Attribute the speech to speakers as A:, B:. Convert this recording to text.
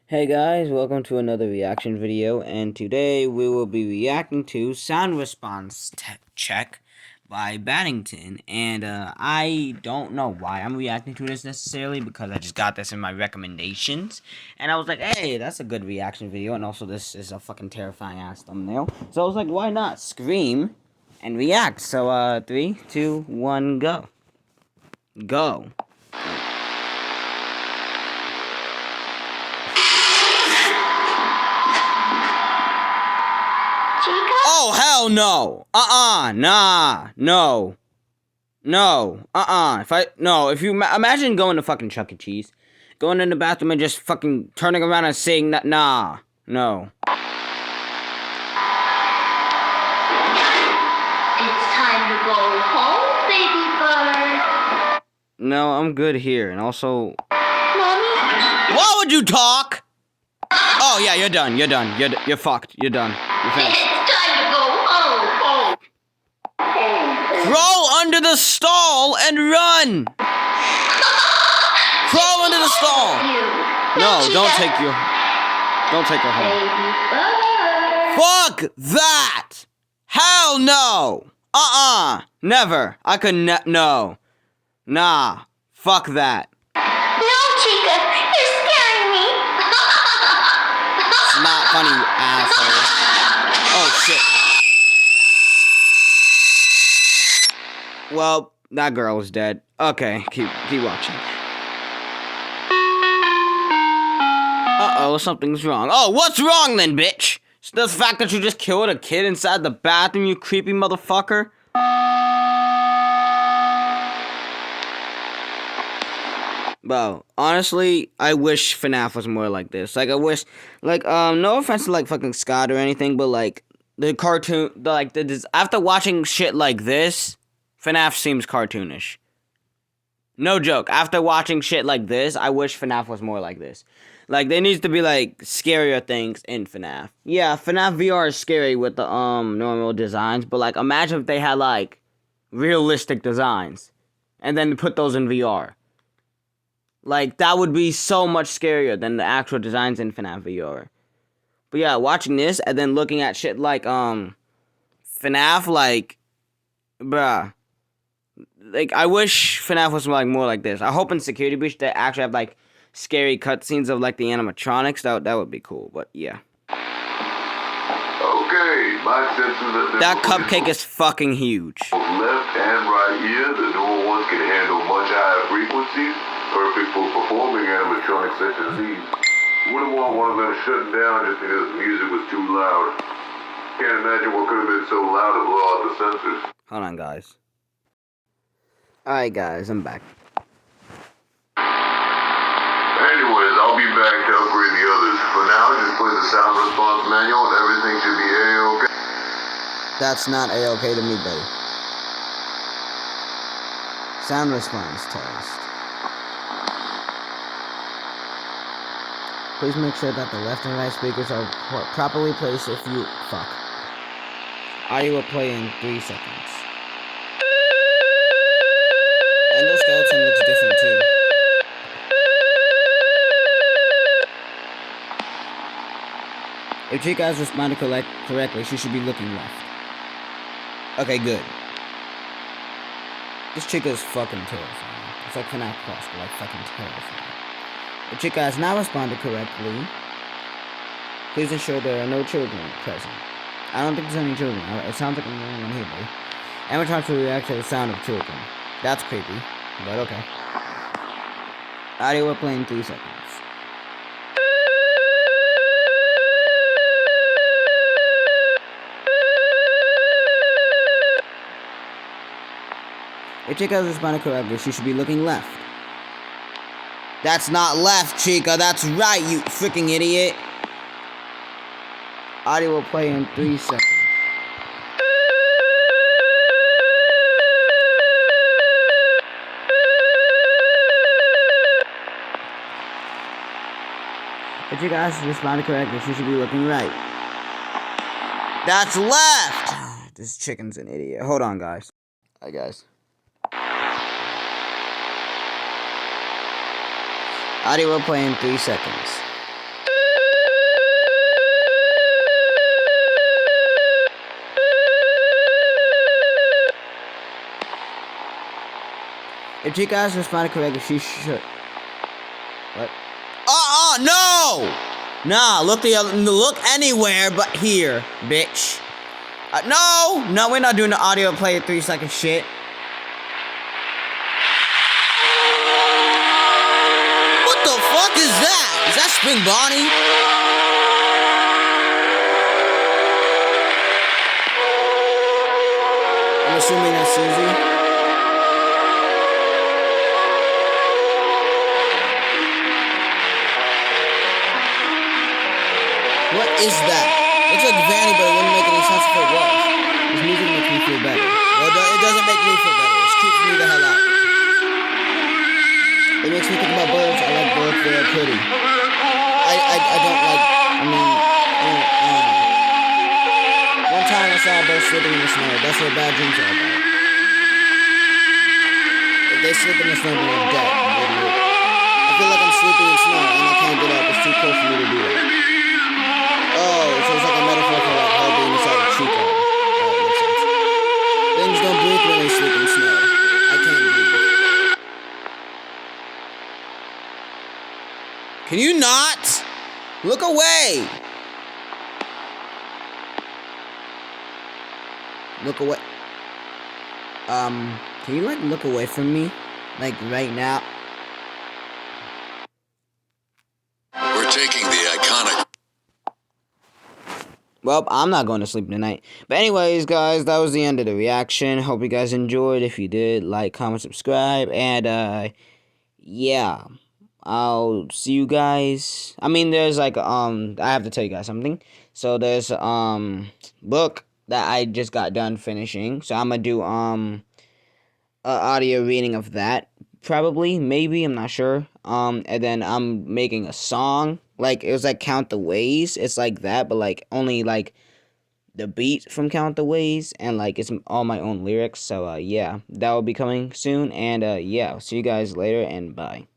A: Hey guys, welcome to another reaction video, and today we will be reacting to Sound Response Check by Baddington, and I don't know why I'm reacting to this necessarily, because I just got this in my recommendations, and I was like, hey, that's a good reaction video, and also this is a fucking terrifying ass thumbnail, so I was like, why not scream and react? So, 3, 2, 1, go. Go. Oh, hell no. Nah. No. If you imagine going to fucking Chuck E. Cheese, going in the bathroom and just fucking turning around and saying that, nah. No.
B: It's time to go home, baby bird.
A: No, I'm good here. And also,
B: Mommy?
A: why would you talk? Oh, yeah, you're done. You're fucked. You're done. You're finished.
B: It's time to go home.
A: Crawl under the stall and run! Crawl under the stall! No, don't take her home. Fuck that! Hell no! Never. I could no. Nah. Fuck that.
B: No, Chica, you're scaring me.
A: It's not funny, you asshole. Oh, shit. Well, that girl is dead. Okay, keep watching. Uh-oh, something's wrong. Oh, what's wrong then, bitch? It's the fact that you just killed a kid inside the bathroom, you creepy motherfucker? Well, honestly, I wish FNAF was more like this. Like, I wish, like, no offense to, like, fucking Scott or anything, but, like, the cartoon, after watching shit like this, FNAF seems cartoonish. No joke. After watching shit like this, I wish FNAF was more like this. Like, there needs to be, like, scarier things in FNAF. Yeah, FNAF VR is scary with the, normal designs, but, like, imagine if they had, like, realistic designs, and then put those in VR. Like, that would be so much scarier than the actual designs in FNAF VR. But yeah, watching this, and then looking at shit like, FNAF, like, bruh. Like, I wish FNAF was like more like this. I hope in Security Breach they actually have like scary cutscenes of like the animatronics. That would be cool. But yeah.
C: Okay, my senses
A: that cupcake is fucking huge.
C: Left and right ear, the newer ones can handle much higher frequencies, perfect for performing animatronics such as these. Wouldn't want one of them shutting down just because the music was too loud. Can't imagine what could have been so loud to blow out the sensors.
A: Hold on, guys. Alright, guys, I'm back.
C: Anyways, I'll be back to upgrade the others. For now, just play the sound response manual and everything should be A-OK.
A: That's not A-OK to me, buddy. Sound response test. Please make sure that the left and right speakers are properly placed if you... Fuck. Audio will play in 3 seconds. Endoskeleton looks different too. If Chica has responded correctly, she should be looking left. Okay, good. This Chica is fucking terrifying. It's like FNAF Plus, but like fucking terrifying. If Chica has not responded correctly, please ensure there are no children present. I don't think there's any children. It sounds like I'm the only one here, buddy. Animatronics will react to the sound of children. That's creepy, but okay. Audio will play in 3 seconds. If Chica has responded correctly, she should be looking left. That's not left, Chica. That's right, you freaking idiot. Audio will play in 3 seconds. If you guys responded correctly, she should be looking right. That's left! This chicken's an idiot. Hold on, guys. Hi, guys. Audio will play in 3 seconds. If Chica has responded correctly, she should. What? No! Nah, look anywhere but here, bitch. No, we're not doing the audio play 3-second shit. What the fuck is that? Is that Spring Bonnie? I'm assuming that's Susie. What is that? Looks like Vanny, but it wouldn't make any sense if it was. This music makes me feel better. Well, it doesn't make me feel better. It creeps me the hell out. It makes me think about birds. I like birds. They are pretty. I don't like, one time I saw a bird slipping in the snow. That's what bad dreams are about. If they slip in the snow, then they're dead. I feel like I'm sleeping in snow and I can't get up. It's too cold for me to do that. Oh, so it's like a metaphor for like her being inside a tree car. Oh, it makes sense. Things don't breathe when they sleep in snow. I can't breathe. Can you not? Look away! Look away. Can you like look away from me? Like right now?
D: We're taking the iconic.
A: Well, I'm not going to sleep tonight. But anyways, guys, that was the end of the reaction. Hope you guys enjoyed. If you did, like, comment, subscribe. And, yeah. I'll see you guys. I mean, there's, like, I have to tell you guys something. So, there's, book that I just got done finishing. So, I'm gonna do, a audio reading of that. Probably. Maybe. I'm not sure. And then I'm making a song. Like, it was like Count the Ways. It's like that, but like only like the beat from Count the Ways, and like it's all my own lyrics. So yeah, that will be coming soon. And yeah, I'll see you guys later, and bye.